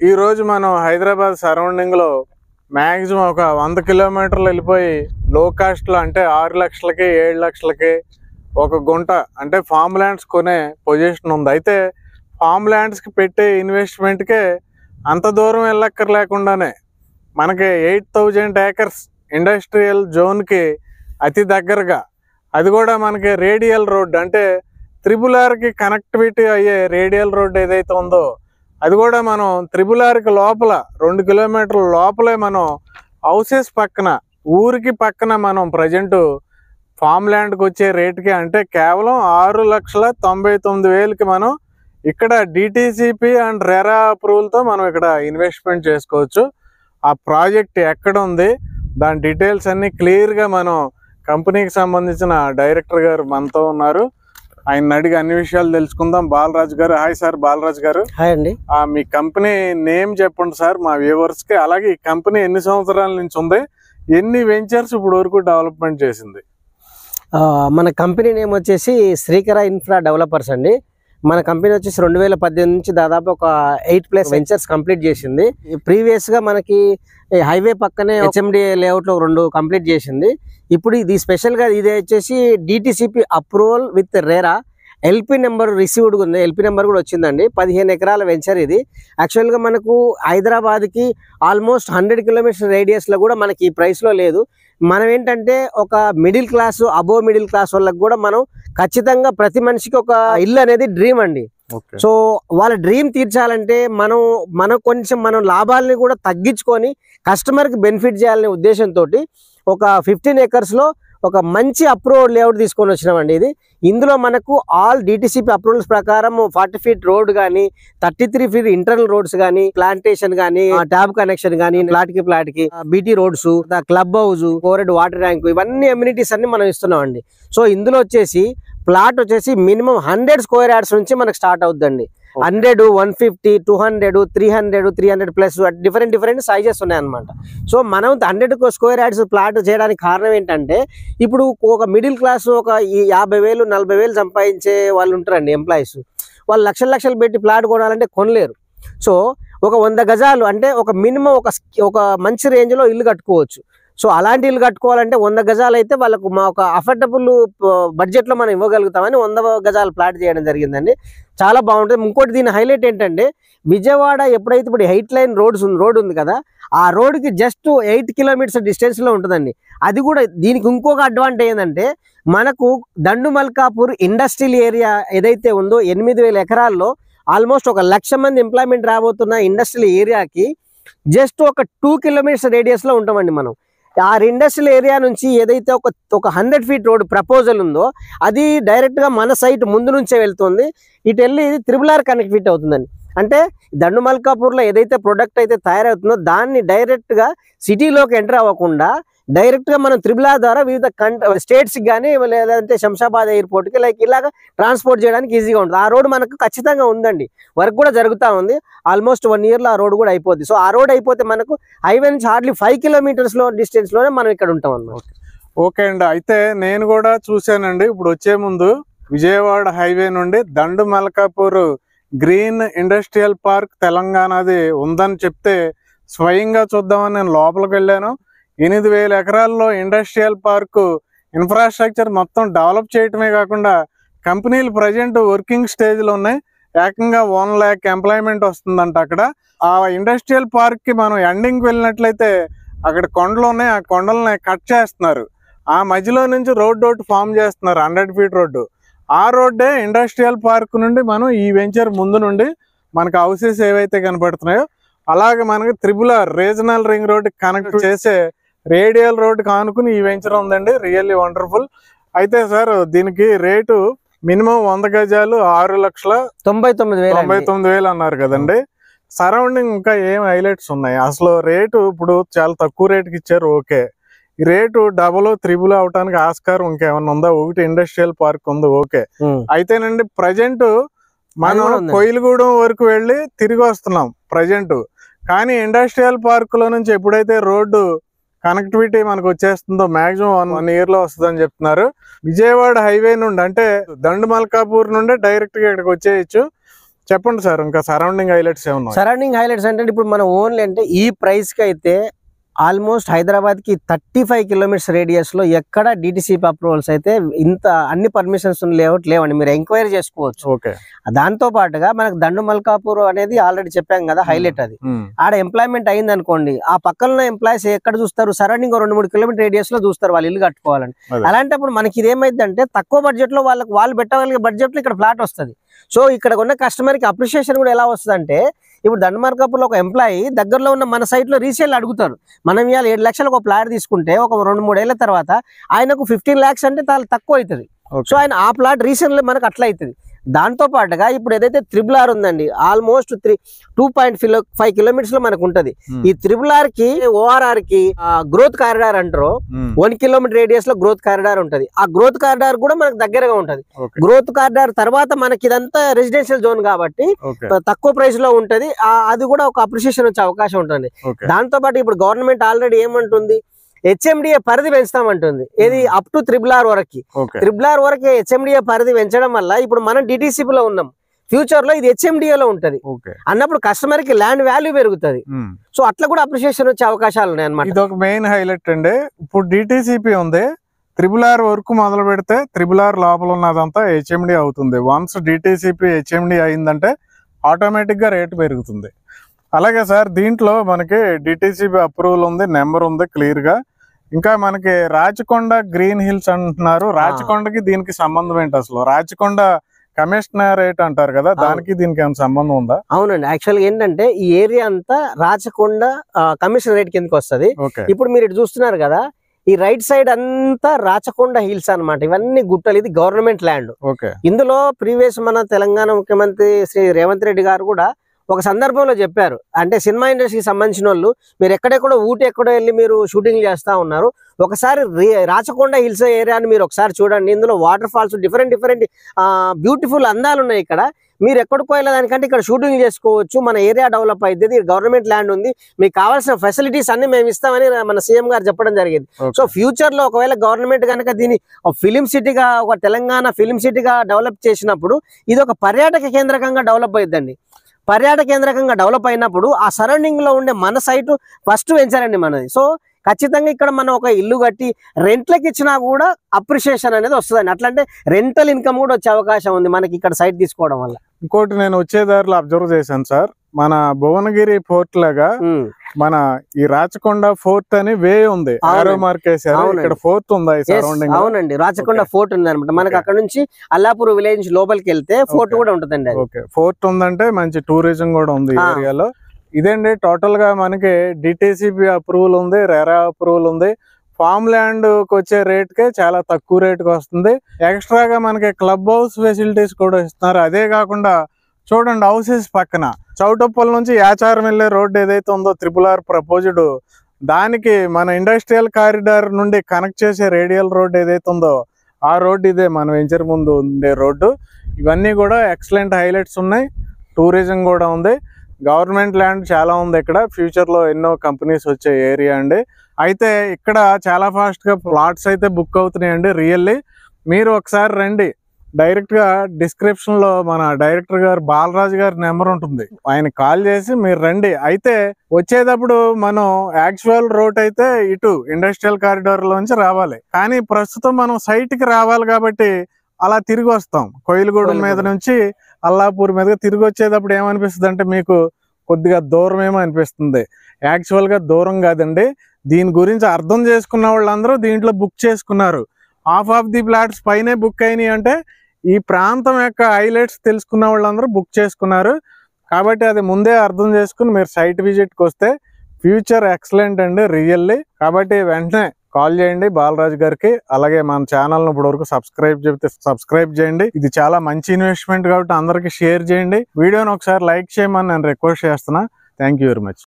ఈ రోజు మనం హైదరాబాద్ సరౌండింగ్ లో మాక్సిమం ఒక 100 కిలోమీటర్లు వెళ్ళిపోయి లో కాస్ట్ లో అంటే 6 లక్షలకి 7 లక్షలకి ఒక గుంట అంటే ఫామ్ ల్యాండ్స్ కొనే పొజిషన్ ఉంది. అయితే ఫామ్ ల్యాండ్స్ కి పెట్టే ఇన్వెస్ట్మెంట్ కే అంత దూరం వెళ్ళక్కర్లేకుండానే మనకి 8000 ఏకర్స్ ఇండస్ట్రియల్ జోన్ కి అతి దగ్గరగా, అది కూడా మనకి రేడియల్ రోడ్ అంటే త్రిబులార్కి కనెక్టివిటీ అయ్యే రేడియల్ రోడ్ ఏదైతే ఉందో అది కూడా మనం త్రిబులార్కి లోపల 2 కిలోమీటర్ల లోపలే మనం హౌసెస్ పక్కన ఊరికి పక్కన మనం ప్రజెంట్ ఫామ్ ల్యాండ్కి వచ్చే రేటుకి అంటే కేవలం 6,99,000కి మనం ఇక్కడ డిటిసిపి అండ్ రెరా అప్రూవల్తో మనం ఇక్కడ ఇన్వెస్ట్మెంట్ చేసుకోవచ్చు. ఆ ప్రాజెక్ట్ ఎక్కడ ఉంది దాని డీటెయిల్స్ అన్నీ క్లియర్గా మనం కంపెనీకి సంబంధించిన డైరెక్టర్ గారు మనతో ఉన్నారు. ఆయన అడిగి అన్ని విషయాలు తెలుసుకుందాం. బాలరాజు గారు, హాయ్ సార్. బాలరాజు గారు, హాయ్ అండి. మీ కంపెనీ నేమ్ చెప్పండి సార్ మా వ్యూవర్స్ కి. అలాగే ఈ కంపెనీ ఎన్ని సంవత్సరాల నుంచి ఉంది, ఎన్ని వెంచర్స్ ఇప్పుడు వరకు డెవలప్మెంట్ చేసింది? మన కంపెనీ నేమ్ వచ్చేసి శ్రీకర ఇన్ఫ్రా డెవలపర్స్ అండి. మన కంపెనీ వచ్చేసి 2018 నుంచి దాదాపు ఒక 8+ వెంచర్స్ కంప్లీట్ చేసింది. ప్రీవియస్ గా మనకి హైవే పక్కనే హెచ్ఎండి లేఅవుట్ లో 2 కంప్లీట్ చేసింది. ఇప్పుడు ఇది స్పెషల్ గా ఇది వచ్చేసి DTCP approval with RERA LP number received ఉంది. ఎల్పి నెంబర్ కూడా వచ్చిందండి. 15 ఎకరాల వెంచర్ ఇది. యాక్చువల్గా మనకు హైదరాబాద్కి ఆల్మోస్ట్ 100 కిలోమీటర్స్ రేడియస్లో కూడా మనకి ఈ ప్రైస్లో లేదు. మనం ఏంటంటే ఒక middle class, above middle class వాళ్ళకి కూడా మనం ఖచ్చితంగా ప్రతి మనిషికి ఒక ఇల్లు అనేది డ్రీమ్ అండి. సో వాళ్ళ డ్రీమ్ తీర్చాలంటే మనం కొంచెం లాభాలని కూడా తగ్గించుకొని కస్టమర్కి బెనిఫిట్ చేయాలనే ఉద్దేశంతో ఒక 15 ఎకర్స్లో ఒక మంచి అప్రూవల్ లేఅవుట్ తీసుకొని వచ్చినామండి. ఇందులో మనకు ఆల్ డిటిసిపి అప్రూవల్స్ ప్రకారం 40 ఫీట్ రోడ్ కానీ, 33 ఫీట్ ఇంటర్నల్ రోడ్స్ కానీ, ప్లాంటేషన్ కానీ, ట్యాబ్ కనెక్షన్ కానీ, ప్లాట్ కి బీటీ రోడ్స్, క్లబ్ హౌస్, కోరెడ్ వాటర్ ట్యాంక్, ఇవన్నీ అమ్యూనిటీస్ అన్ని మనం ఇస్తున్నాం అండి. సో ఇందులో వచ్చేసి ప్లాట్ వచ్చేసి మినిమం 100 స్క్వేర్ యార్డ్స్ నుంచి మనకు స్టార్ట్ అవుతుందండి. 100, 150, 200, 300, 300+ డిఫరెంట్ సైజెస్ ఉన్నాయన్నమాట. సో మనం 100 స్క్వేర్ యార్డ్స్ ప్లాట్ చేయడానికి కారణం ఏంటంటే ఇప్పుడు ఒక మిడిల్ క్లాస్ ఒక 50,000, 40,000 సంపాదించే వాళ్ళు ఉంటారండి ఎంప్లాయీస్. వాళ్ళు లక్షలు పెట్టి ప్లాట్ కొనాలంటే కొనలేరు. సో ఒక 100 గజాలు అంటే ఒక మినిమం ఒక మంచి రేంజ్లో ఇల్లు కట్టుకోవచ్చు. సో అలాంటి ఇల్లు కట్టుకోవాలంటే 100 గజాలు అయితే వాళ్ళకు మా ఒక అఫోర్డబుల్ బడ్జెట్లో మనం ఇవ్వగలుగుతామని 100 గజాల ప్లాట్ చేయడం జరిగిందండి. చాలా బాగుంటుంది. ఇంకోటి దీని హైలైట్ ఏంటంటే విజయవాడ ఎప్పుడైతే ఇప్పుడు 8 లైన్ రోడ్ ఉంది కదా, ఆ రోడ్కి జస్ట్ 8 కిలోమీటర్స్ డిస్టెన్స్లో ఉంటుందండి. అది కూడా దీనికి ఇంకొక అడ్వాంటేజ్ ఏంటంటే మనకు దండు మల్కాపూర్ ఇండస్ట్రియల్ ఏరియా ఏదైతే ఉందో 8,000 ఎకరాల్లో ఆల్మోస్ట్ 1,00,000 మంది ఎంప్లాయ్మెంట్ రాబోతున్న ఇండస్ట్రియల్ ఏరియాకి జస్ట్ ఒక 2 కిలోమీటర్స్ రేడియస్లో ఉంటామండి మనం. ఆ ఇండస్ట్రియల్ ఏరియా నుంచి ఏదైతే ఒక 100 ఫీట్ రోడ్ ప్రపోజల్ ఉందో అది డైరెక్ట్గా మన సైట్ ముందు నుంచే వెళ్తుంది. ఇటు వెళ్ళి త్రిబులార్ కనెక్టివిటీ అవుతుందండి. అంటే దండు మల్కాపూర్లో ఏదైతే ప్రొడక్ట్ అయితే తయారవుతుందో దాన్ని డైరెక్ట్గా సిటీలోకి ఎంటర్ అవ్వకుండా డైరెక్ట్గా మనం త్రిబులార్ ద్వారా వివిధ స్టేట్స్కి కానీ లేదంటే శంషాబాద్ ఎయిర్పోర్ట్కి ఇలాగ ట్రాన్స్పోర్ట్ చేయడానికి ఈజీగా ఉంటుంది. ఆ రోడ్ మనకు ఖచ్చితంగా ఉందండి. వర్క్ కూడా జరుగుతూ ఉంది. ఆల్మోస్ట్ 1 ఇయర్లో ఆ రోడ్ కూడా అయిపోద్ది. సో ఆ రోడ్ అయిపోతే మనకు హైవే నుంచి హార్డ్లీ 5 కిలోమీటర్స్లో డిస్టెన్స్లోనే మనం ఇక్కడ ఉంటాం అన్నమాట. ఓకే అండి. అయితే నేను కూడా చూశానండి. ఇప్పుడు వచ్చే ముందు విజయవాడ హైవే నుండి దండు మల్కాపూర్ గ్రీన్ ఇండస్ట్రియల్ పార్క్ తెలంగాణది ఉందని చెప్తే స్వయంగా చూద్దామని నేను లోపలికి వెళ్ళాను. 8,000 ఎకరాల్లో ఇండస్ట్రియల్ పార్కు ఇన్ఫ్రాస్ట్రక్చర్ మొత్తం డెవలప్ చేయటమే కాకుండా కంపెనీలు ప్రజెంట్ వర్కింగ్ స్టేజ్లో ఉన్నాయి. ఏకంగా 1 lakh ఎంప్లాయ్మెంట్ వస్తుందంట అక్కడ. ఆ ఇండస్ట్రియల్ పార్క్కి మనం ఎండింగ్కి వెళ్ళినట్లయితే అక్కడ కొండలు ఉన్నాయి. ఆ కొండలని కట్ చేస్తున్నారు. ఆ మధ్యలో నుంచి రోడ్డు ఒకటి ఫామ్ చేస్తున్నారు, 100 ఫీట్ రోడ్డు. ఆ రోడ్డే ఇండస్ట్రియల్ పార్క్ నుండి మనం ఈ వెంచర్ ముందు నుండి మనకు హౌసెస్ ఏవైతే కనపడుతున్నాయో అలాగే మనకి త్రిబులార్ రీజనల్ రింగ్ రోడ్ కనెక్ట్ చేసే రేడియల్ రోడ్ కానుకుని ఈ వెంచర్ ఉందండి. Really wonderful. అయితే సార్ దీనికి రేటు మినిమం 100 గజాలు 6,99,000 అన్నారు కదండి. సరౌండింగ్ ఇంకా ఏం హైలైట్స్ ఉన్నాయి? అసలు రేటు ఇప్పుడు చాలా తక్కువ రేటుకి ఇచ్చారు. ఓకే, ఈ రేటు డబుల్ త్రిబుల్ అవటానికి ఆస్కారం ఇంకేమన్నా ఉందా? ఒకటి ఇండస్ట్రియల్ పార్క్ ఉంది, ఓకే. అయితేనండి ప్రజెంట్ మనం కోయిలగూడెం వరకు వెళ్ళి తిరిగి వస్తున్నాం ప్రజెంట్. కానీ ఇండస్ట్రియల్ పార్క్ లో నుంచి ఎప్పుడైతే రోడ్డు కనెక్టివిటీ మనకు వచ్చేస్తుందో మాక్సిమం 1 year లో వస్తుందని చెప్తున్నారు. విజయవాడ హైవే నుండి అంటే దండు మల్కాపూర్ నుండి డైరెక్ట్ గా ఇక్కడికి వచ్చేయచ్చు. చెప్పండి సార్, ఇంకా సరౌండింగ్ హైలైట్స్ ఏమన్నా? సరౌండింగ్ హైలైట్స్ అంటే ఇప్పుడు మనం ఓన్లీ అంటే ఈ ప్రైస్ కి అయితే ఆల్మోస్ట్ హైదరాబాద్ కి 35 కిలోమీటర్స్ రేడియస్ లో ఎక్కడ డిటిసిపి అప్రూవల్స్ అయితే ఇంత అన్ని పర్మిషన్స్ లేవండి, మీరు ఎంక్వైరీ చేసుకోవచ్చు. ఓకే. దాంతో పాటుగా మనకు దండు మల్కాపూర్ అనేది ఆల్రెడీ చెప్పాం కదా, హైలైట్ అది. ఆడ ఎంప్లాయ్మెంట్ అయింది అనుకోండి, ఆ పక్కన ఎంప్లాయీస్ ఎక్కడ చూస్తారు, సరౌండింగ్ 2-3 కిలోమీటర్ రేడియస్ లో చూస్తారు వాళ్ళు ఇల్లు కట్టుకోవాలని. అలాంటప్పుడు మనకి ఇదేమైందంటే తక్కువ బడ్జెట్ లో వాళ్ళు పెట్టగలిగే బడ్జెట్ లో ఇక్కడ ఫ్లాట్ వస్తుంది. సో ఇక్కడ ఉన్న కస్టమర్ కి అప్రిషియేషన్ కూడా ఎలా వస్తుంది అంటే, ఇప్పుడు దండు మల్కాపూర్లో ఒక ఎంప్లాయీ దగ్గరలో ఉన్న మన సైట్ లో రీసేల్ అడుగుతారు. మనం ఇవాళ 7 లక్షలకు ఒక ప్లాట్ తీసుకుంటే ఒక 2-3 ఏళ్ల తర్వాత ఆయనకు 15 lakhs అంటే చాలా తక్కువ అవుతుంది. సో ఆయన ఆ ప్లాట్ రీసేల్ మనకు అట్లా అవుతుంది. దాంతో పాటుగా ఇప్పుడు ఏదైతే RRR ఉందండి, ఆల్మోస్ట్ 2.5 కిలోమీటర్స్ లో మనకు ఉంటది. ఈ RRR కి ORR కి గ్రోత్ కారిడార్ అంటారు. 1 కిలోమీటర్ రేడియస్ లో గ్రోత్ కారిడార్ ఉంటది. ఆ గ్రోత్ కారిడార్ కూడా మనకు దగ్గరగా ఉంటది. గ్రోత్ కారిడార్ తర్వాత మనకి ఇదంతా రెసిడెన్షియల్ జోన్ కాబట్టి తక్కువ ప్రైస్ లో ఉంటది. అది కూడా ఒక అప్రిషియేషన్ వచ్చే అవకాశం ఉంటుంది. దాంతో పాటు ఇప్పుడు గవర్నమెంట్ ఆల్రెడీ ఏమంటుంది, HMDA పరిధి పెంచుతామంటుంది. ఇది అప్ టు RRR వరకు. RRR వరకు HMDA పరిధి పెంచడం వల్ల ఇప్పుడు మనం DTCP లో ఉన్నాం, ఫ్యూచర్ లో ఇది HMDA లో ఉంటది అన్నప్పుడు కస్టమర్ కి ల్యాండ్ వాల్యూ పెరుగుతుంది. సో అట్లా కూడా అప్రిషియేషన్ వచ్చే అవకాశాలు ఉన్నాయి అన్నమాట. ఇది ఒక మెయిన్ హైలైట్ అండి. ఇప్పుడు DTCP ఉంది, RRR వరకు మొదలు పెడితే RRR లోపల ఉన్నదంతా HMDA అవుతుంది. వన్స్ DTCP HMDA అయిందంటే ఆటోమేటిక్ గా రేటు పెరుగుతుంది. అలాగే సార్, దీంట్లో మనకి DTCP అప్రూవల్ ఉంది, నెంబర్ ఉంది క్లియర్ గా. ఇంకా మనకి రాచకొండ గ్రీన్ హిల్స్ అంటున్నారు. రాచకొండకి దీనికి సంబంధం ఏంటి అసలు? రాచకొండ కమిషనరేట్ అంటారు కదా, దానికి దీనికి ఏమైనా సంబంధం ఉందా? అవునండి, యాక్చువల్ ఏంటంటే ఈ ఏరియా అంతా రాచకొండ కమిషనరేట్ కిందకి వస్తుంది. ఇప్పుడు మీరు ఇటు చూస్తున్నారు కదా, ఈ రైట్ సైడ్ అంతా రాచకొండ హిల్స్ అన్నమాట. ఇవన్నీ గుట్టలు, ఇది గవర్నమెంట్ ల్యాండ్. ఇందులో ప్రీవియస్ మన తెలంగాణ ముఖ్యమంత్రి శ్రీ రేవంత్ రెడ్డి గారు కూడా ఒక సందర్భంలో చెప్పారు, అంటే సినిమా ఇండస్ట్రీకి సంబంధించిన వాళ్ళు మీరు ఎక్కడెక్కడో ఊటీ ఎక్కడో వెళ్ళి మీరు షూటింగ్ చేస్తా ఉన్నారు, ఒకసారి రాచకొండ హిల్స్ ఏరియాని మీరు ఒకసారి చూడండి. ఇందులో వాటర్ ఫాల్స్, డిఫరెంట్ బ్యూటిఫుల్ అందాలు ఉన్నాయి. ఇక్కడ మీరు ఎక్కడికి పోయిన దానికంటే ఇక్కడ షూటింగ్ చేసుకోవచ్చు. మన ఏరియా డెవలప్ అవుతుంది, గవర్నమెంట్ ల్యాండ్ ఉంది, మీకు కావాల్సిన ఫెసిలిటీస్ అన్ని మేము ఇస్తామని మన సీఎం గారు చెప్పడం జరిగింది. సో ఫ్యూచర్ లో ఒకవేళ గవర్నమెంట్ కనుక దీన్ని ఫిలిం సిటీగా, ఒక తెలంగాణ ఫిలిం సిటీగా డెవలప్ చేసినప్పుడు ఇది ఒక పర్యాటక కేంద్రకంగా డెవలప్ అవుతుందండి. పర్యాటక కేంద్రకంగా డెవలప్ అయినప్పుడు ఆ సరౌండింగ్ లో ఉండే మన సైట్ ఫస్ట్ వెంచరండి మనది. సో ఖచ్చితంగా ఇక్కడ మనం ఒక ఇల్లు కట్టి రెంట్లకి ఇచ్చినా కూడా అప్రిషియేషన్ అనేది వస్తుందండి. అట్లంటే రెంటల్ ఇన్కమ్ కూడా వచ్చే అవకాశం ఉంది మనకి ఇక్కడ సైట్ తీసుకోవడం వల్ల. ఇంకోటి నేను వచ్చేదారిలో అబ్జర్వ్ చేశాను సార్, మన భువనగిరి ఫోర్ట్ లాగా మన ఈ రాచకొండ ఫోర్ట్ అని వే ఉంది, ఇక్కడ ఫోర్ట్ ఉందా సరౌండింగ్? అవునండి, రాచకొండ ఫోర్ట్ ఉంది అనమాట. మనకి అక్కడ నుంచి అల్లాపూర్ విలేజ్ లోపలికి వెళ్తే ఫోర్ట్ కూడా ఉంటుందండి. ఫోర్ట్ ఉందంటే మంచి టూరిజం కూడా ఉంది ఏరియాలో. ఇదేండి టోటల్ గా మనకి DTCP అప్రూవల్ ఉంది, రెరా అప్రూవల్ ఉంది. ఫామ్ ల్యాండ్ కి వచ్చే రేట్ కే చాలా తక్కువ రేటుకి వస్తుంది. ఎక్స్ట్రాగా మనకి క్లబ్ హౌస్ ఫెసిలిటీస్ కూడా ఇస్తున్నారు. అదే కాకుండా చూడండి, హౌసెస్ పక్కన చౌటప్పల్ నుంచి యాచారం వెళ్లే రోడ్ ఏదైతే ఉందో RRR ప్రపోజ్డ్, దానికి మన ఇండస్ట్రియల్ కారిడార్ నుండి కనెక్ట్ చేసే రేడియల్ రోడ్ ఏదైతే ఉందో ఆ రోడ్ ఇదే మన వెంచర్ ముందు ఉండే రోడ్డు. ఇవన్నీ కూడా ఎక్సలెంట్ హైలైట్స్ ఉన్నాయి. టూరిజం కూడా ఉంది, గవర్నమెంట్ ల్యాండ్ చాలా ఉంది ఇక్కడ. ఫ్యూచర్ లో ఎన్నో కంపెనీస్ వచ్చే ఏరియా అండి. అయితే ఇక్కడ చాలా ఫాస్ట్ గా ప్లాట్స్ అయితే బుక్ అవుతున్నాయండి. రియల్లీ మీరు ఒకసారి రండి, డైరెక్ట్ గా డిస్క్రిప్షన్ లో మన డైరెక్టర్ గారు బాలరాజు గారి నెంబర్ ఉంటుంది, ఆయన కాల్ చేసి మీరు రండి. అయితే వచ్చేటప్పుడు మనం యాక్చువల్ రూట్ అయితే ఇటు ఇండస్ట్రియల్ కారిడార్ లోంచి రావాలి, కానీ ప్రస్తుతం మనం సైట్ కి రావాలి కాబట్టి అలా తిరిగి వస్తాం. కోయిలగూడెం మీద నుంచి అల్లాపూర్ మీదగా తిరిగి వచ్చేటప్పుడు ఏమనిపిస్తుంది అంటే మీకు కొద్దిగా దూరం ఏమో అనిపిస్తుంది. యాక్చువల్ గా దూరం కాదండి. దీని గురించి అర్థం చేసుకున్న వాళ్ళందరూ దీంట్లో బుక్ చేసుకున్నారు. హాఫ్ ఆఫ్ ది ప్లాట్స్ పైనే బుక్ అయినాయి అంటే ఈ ప్రాంతం యొక్క హైలైట్స్ తెలుసుకున్న వాళ్ళందరూ బుక్ చేసుకున్నారు. కాబట్టి అది ముందే అర్థం చేసుకుని మీరు సైట్ విజిట్కి వస్తే ఫ్యూచర్ ఎక్సలెంట్ అండి రియల్లీ. కాబట్టి వెంటనే కాల్ చేయండి బాలరాజు గారికి. అలాగే మన ఛానల్ ఇప్పుడు వరకు సబ్స్క్రైబ్ చేయండి. ఇది చాలా మంచి ఇన్వెస్ట్మెంట్ కాబట్టి అందరికి షేర్ చేయండి. వీడియోని ఒకసారి లైక్ చేయమని నేను రిక్వెస్ట్ చేస్తున్నా. Thank you very much.